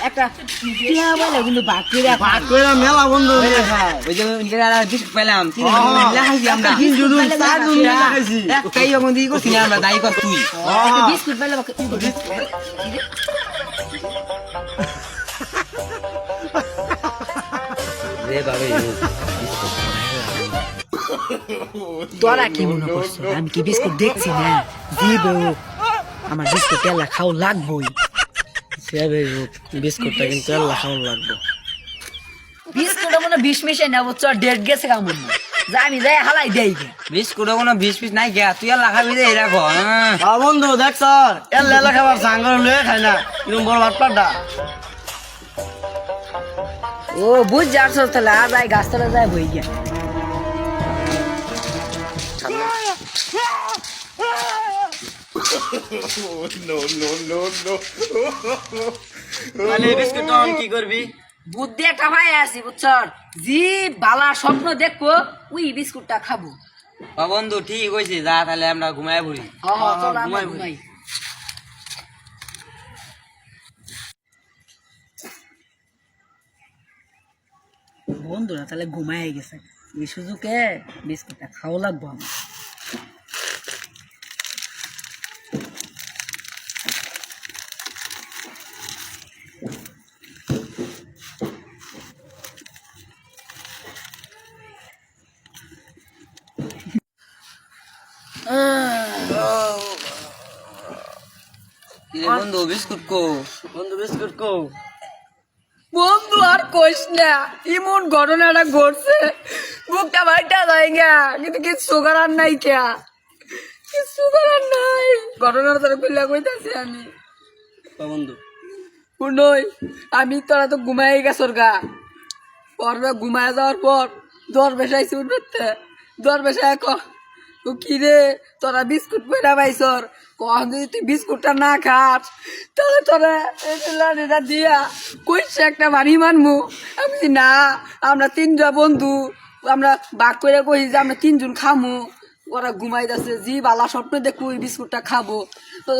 একটা টিয়া বলে কিন্তু বাকি রাখা ভাগ করে মেলা বন্ধু ওই যে বিস্কুট পেলাম খাইছি আমরা একটাই বন্ধু ই করছি না আমরা দায়ী কর তুই একটা বিস্কুট পেলে রে বাবা তোরা কি মনে করছো আমি কি বিস্কুট দেখছি না দিব আমার বিস্কুট পেলা খাও লাগবই বিস্কুটটা কিন্তু আল্লাহ খাওয়া লাগবে বিস্কুট মনে 20 মিশাই না বুঝছো ডেট গেছে কেমন যা আমি যাই হালাই দেই বিস্কুট কোনো 20 পিস নাই গিয়া তুই আর লাগাবি রে এরকম বন্ধু দেখ স্যার এর লেলা খাবার সাঙ্গর লয়ে খাই না এরকম বড় ভাতপাটা ও বুঝ যাচ্ছ তাহলে আর যাই গাছতলা যায় বই গিয়া বিস্কুট কি করবি বুদ্ধি একটা ভাই আছি বুঝছ জি বালা স্বপ্ন দেখবো ওই বিস্কুটটা খাবো বন্ধু ঠিক হয়েছে যা তাহলে আমরা ঘুমায় পড়ি চল আমরা ঘুমাই বন্ধুরা তাহলে ঘুমায় গেছে এই সুযোগে বিস্কুটটা খাওয়া লাগবো আমার বন্ধু বিস্কুট কো বন্ধু বিস্কুট কো বন্ধু আর কইস না এমন ঘটনাটা ঘটছে বুকটা ভাইটা যায় গা কিন্তু কিছু করার নাই কেয়া কিছু করার নাই ঘটনাটা তোরা খুললা কইতাছি আমি বন্ধু শুনই আমি তোরা তো ঘুমাই গেছর গা পরে ঘুমায় যাওয়ার পর দর বেসাইছি উঠতে দর বেসায় ও কি রে তোরা বিস্কুট পয়লা পাইছর কখন যদি তুই বিস্কুটটা না খাস তাহলে তোরা এটা দিয়া কইছে একটা বাড়ি মানমু আমি না আমরা তিনটা বন্ধু আমরা বাঘ করে কইছি যে আমরা তিনজন খামু ওরা ঘুমাই যাচ্ছে জি বালা স্বপ্ন দেখু ওই বিস্কুটটা খাবো তো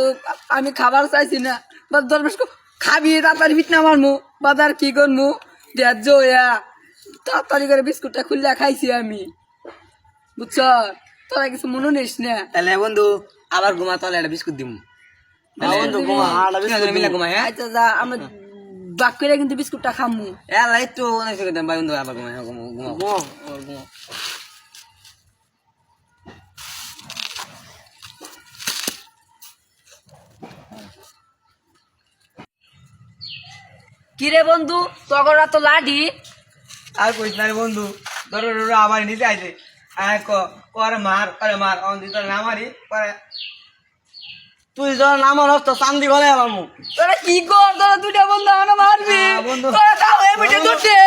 আমি খাবার চাইছি না বা দরবেশ খাবি তাড়াতাড়ি বিট না মারমু বাজার কি করমু দেড় হইয়া তাড়াতাড়ি করে বিস্কুটটা খুললে খাইছি আমি বুঝছ তোরা কিছু মনে নিস না তাহলে বন্ধু আবার ঘুমা তাহলে একটা বিস্কুট দিমু বন্ধু ঘুমা মিলে ঘুমাই হ্যাঁ আচ্ছা যা আমরা বাক করে কিন্তু বিস্কুটটা খামু এলা একটু অনেক সেকেন্ড বন্ধু আবার ঘুমাই ঘুমাও কিরে বন্ধু তগরা তো লাডি আর কইস না রে বন্ধু ধরো আবার নিতে আইছে করে মার অন দিতে না মারি করে তুই যখন আমার তো চান্দি গলে আলামু তোরা কি কর তোরা দুইটা বন্ধু আমরা মারবি বন্ধু। তোরা খাও এই মিটে দুটে